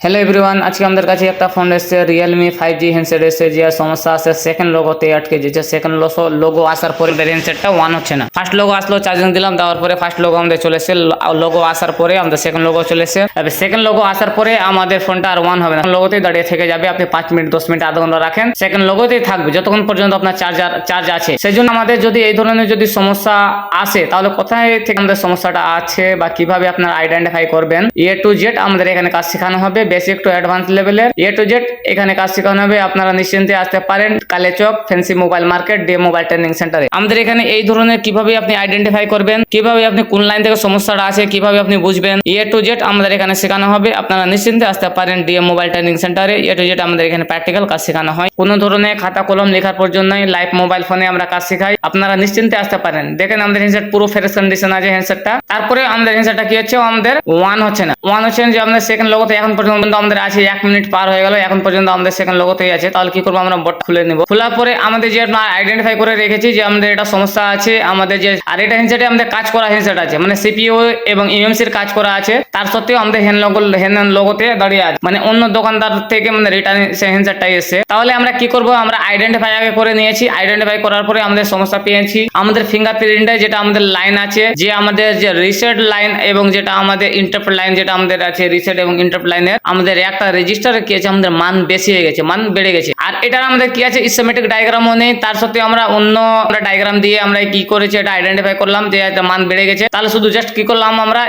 Hello everyone, আজকে আমাদের কাছে একটা ফোন এসেছে রিয়েলমি 5G হ্যান্ডসেট এসেছে। যে সমস্যা আছে সেকেন্ড লোগোতে আটকে যেছে। সেকেন্ড লোগো আসার পরে হ্যান্ডসেটটা অন হচ্ছে না। ফার্স্ট লোগো আসলো, চার্জিং দিলাম, দেওয়ার পরে ফার্স্ট লোগো আমাদের চলে এসেছে। লোগো আসার পরে আমাদের সেকেন্ড লোগো চলে এসেছে। তবে সেকেন্ড লোগো আসার পরে আমাদের ফোনটা আর অন হবে না, লোগোতেই দাঁড়িয়ে থেকে যাবে। আপনি 5 মিনিট 10 মিনিট আধা ঘন্টা রাখেন, সেকেন্ড লোগোতেই থাকবে যতক্ষণ পর্যন্ত আপনার চার্জ আছে। সেই জন্য আমাদের যদি এই ধরনের যদি সমস্যা আসে তাহলে কোথায় থেকে আমাদের সমস্যাটা আছে বা কিভাবে আপনারা আইডেন্টিফাই করবেন, এ টু জেড আমাদের এখানে কাজ শেখানো হবে। বেসিক টু অ্যাডভান্স লেভেলের এ টু জেড এখানে কাজ শেখানো হবে। আপনারা নিশ্চিন্তে আসতে পারেন Kaliachak fancy mobile market day mobile training সেন্টারে। আমাদের এখানে এই ধরনের কিভাবে আপনি আইডেন্টিফাই করবেন, কিভাবে আপনি কোন লাইন থেকে সমস্যাটা আছে, কিভাবে আপনি বুঝবেন, এ টু জেড আমাদের এখানে শেখানো হবে। আপনারা নিশ্চিন্তে আসতে পারেন ডিএম মোবাইল ট্রেনিং সেন্টারে। এ টু জেড আমাদের এখানে প্র্যাকটিক্যাল কাজ শেখানো হয়। কোনো ধরনের খাতা কলম লেখার প্রয়োজন নাই, লাইভ মোবাইল ফোনে আমরা কাজ শেখাই। আপনারা নিশ্চিন্তে আসতে পারেন। দেখেন আমাদের হ্যান্ডসেট পুরো ফ্রেশ কন্ডিশন আছে হ্যান্ডসেটটা। তারপরে আমাদের হ্যান্ডসেটটা কি হচ্ছে, আমাদের ওয়ান হচ্ছে না। ওয়ান হচ্ছে যে আমাদের সেকেন্ড লোগোতে এখন পর্যন্ত আমাদের আছে 1 মিনিট পার হয়ে গেল, এখন পর্যন্ত আমাদের সেকেন্ড লোগোতেই আছে। তাহলে কি করবো, আমরা বোর্ড খুলে নিব। খোলার পরে আমাদের যে আমরা আইডেন্টিফাই করে রেখেছি যে আমাদের এটা সমস্যা আছে, আমাদের যে আর এটা হ্যান্ডসেটে আমাদের কাজ করা হ্যান্ডসেট আছে, মানে সিপিইউ এবং ইএমসির কাজ করা আছে। তার সত্ত্বেও আমাদের হ্যান্ড লোগোতে দাঁড়িয়ে আছে, মানে অন্য দোকানদার থেকে আমাদের রিটার্ন সেই হ্যান্ডসেটটাই এসে। তাহলে আমরা কি করব, আমরা আইডেন্টিফাই আগে করে নিয়েছি। আইডেন্টিফাই করার পরে আমাদের সমস্যা পেয়েছি। আমাদের ফিঙ্গারপ্রিন্টে যেটা আমাদের লাইন আছে, যে আমাদের যে রিসেট লাইন এবং যেটা আমাদের ইন্টারপ্ট লাইন যেটা আমাদের আছে, রিসেট এবং ইন্টারপ্ট লাইনের আমাদের একটা রেজিস্টারে কি আছে, আমাদের মান বেশি হয়ে গেছে, মান বেড়ে গেছে। আর এটার আমাদের কি আছে, সিস্টেমেটিক ডায়াগ্রামও নেই। তার সত্ত্বেও আমরা অন্য ডায়াগ্রাম দিয়ে আমরা কি করেছি, এটা আইডেন্টিফাই করলাম যে মান বেড়ে গেছে। তাহলে শুধু জাস্ট কি করলাম, আমরা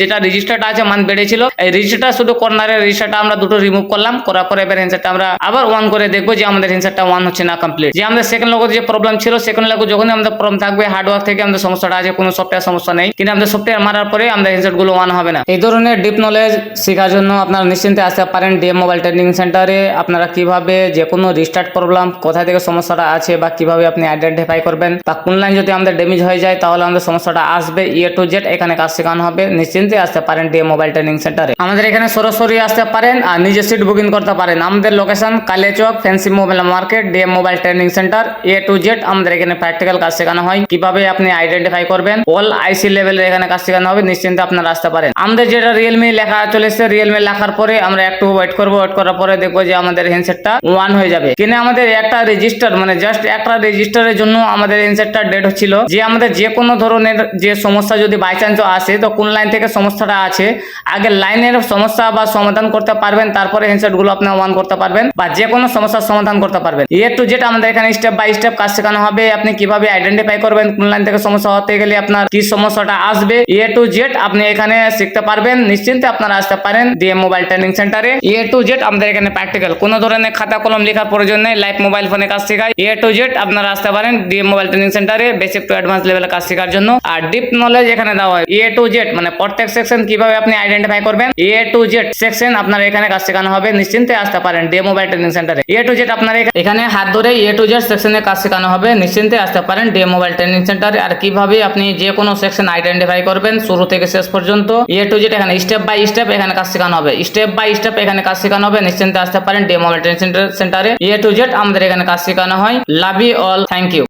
যেটা রেজিস্টারটা আছে মান বেড়েছিল, এই রেজিস্টারটা শুধু কর্নারের রেজিস্টারটা আমরা দুটো রিমুভ করলাম। করার পরে এবার হ্যান্ডসেটটা আমরা আবার অন করে দেখবো যে আমাদের হ্যান্ডসেটটা অন হচ্ছে না কমপ্লিট। যে আমাদের সেকেন্ড লোগোতে যে প্রবলেম ছিল, সেকেন্ড লোগো যখনই আমাদের প্রবলেম থাকবে হার্ডওয়্যার থেকে আমাদের সমস্যাটা আছে, কোনো সফটওয়্যার সমস্যা নেই, কিন্তু আমাদের সফটওয়্যার মারার পরে আমাদের হ্যান্ডসেট গুলো অন হবে না। এই ধরনের ডিপ নলেজ শেখার জন্য আপনারা নিশ্চিন্তে আসতে পারেন ডিএম মোবাইল ট্রেনিং সেন্টারে। আপনারা কিভাবে যে কোনো রিস্টার্ট প্রবলেম কোথায় থেকে সমস্যাটা আছে বা কিভাবে আপনি আইডেন্টিফাই করবেন, বা কোন লাইন যদি আমাদের ড্যামেজ হয়ে যায় তাহলে আমাদের সমস্যাটা আসবে, এ টু জেড এখানে কাজ শেখানো হবে। নিশ্চিন্তে আসতে পারেন ডিএম মোবাইল ট্রেনিং সেন্টারে। আমাদের এখানে সরাসরি আসতে পারেন আর নিজে সিট বুকিং করতে পারেন। আমাদের location Kaliachak fancy mobile market DM mobile training centre. A to Z আমাদের এখানে প্র্যাকটিক্যাল কাজ শেখানো হয়। কিভাবে আপনি আইডেন্টিফাই করবেন, অল আইসি লেভেলের এখানে কাজ শেখানো হবে। নিশ্চিন্তে আপনারা আসতে পারেন। আমাদের যেটা রিয়েলমি লেখা চলে এসেছে, রিয়েলমি লেখার পরে আমরা একটু ওয়েট করবো। ওয়েট করার পরে দেখবো যে আমাদের হ্যান্ডসেটটা ওয়ান হয়ে যাবে। কিন্তু আমাদের একটা রেজিস্টার, মানে জাস্ট একটা রেজিস্টারের জন্য আমাদের হ্যান্ডসেটটা ডেড হচ্ছিল। যে আমাদের যে কোনো ধরনের যে সমস্যা যদি বাই চান্স আসে, তো কোন লাইন থেকে সমস্যাটা আছে আগে লাইনের সমস্যা বা সমাধান করতে পারবেন, তারপরে হ্যান্ডসেট গুলো আপনি অন করতে পারবেন বা যে কোনো সমস্যার সমাধান করতে পারবেন। এ টু জেড আমাদের এখানে স্টেপ বাই স্টেপ কাজ শেখানো হবে। আপনি কিভাবে আইডেন্টিফাই করবেন, কোন লাইন থেকে সমস্যা হতে গেলে আপনার কি সমস্যাটা আসবে, এ টু জেড আপনি এখানে শিখতে পারবেন। নিশ্চিন্তে আপনারা আসতে পারেন ডিএম মোবাইল ট্রেনিং সেন্টারে। এ টু জেড আমাদের এখানে প্র্যাকটিক্যাল, কোনো ধরনের খাতা কলম লেখার প্রয়োজন নেই, লাইভ মোবাইল ফোনে কাজ শেখায়। এ টু জেড আপনারা আসতে পারেন ডিএম মোবাইল ট্রেনিং সেন্টারে বেসিক টু অ্যাডভান্স লেভেলে কাজ শেখার জন্য। আর ডিপ নলেজ এখানে দেওয়া হয়। এ টু জেড মানে প্রত্যেক সেকশন কিভাবে আপনি আইডেন্টিফাই করবেন, এ টু জেড সেকশন আপনার এখানে কাজ শেখানো হবে। নিশ্চিন্তে আসতে পারেন ডিএম মোবাইল ট্রেনিং সেন্টারে। এ টু জেড আপনার এখানে হাত ধরে এ টু জেড সেকশনে কাজ শেখানো হবে। নিশ্চিন্তে আসতে পারেন ডিএম মোবাইল ট্রেনিং সেন্টারে। আর কিভাবে আপনি যে কোনো সেকশন আইডেন্টিফাই করবেন শুরু থেকে শেষ পর্যন্ত, এ টু জেড এখানে স্টেপ বাই স্টেপ এখানে কাজ শেখানো হবে। স্টেপ বাই স্টেপ এখানে কাজ শেখানো হবে। নিশ্চিন্তে আসতে পারেন ডিএম মোবাইল ট্রেনিং সেন্টারে। এ টু জেড আমাদের এখানে কাজ শেখানো হয়। Love you all, thank you.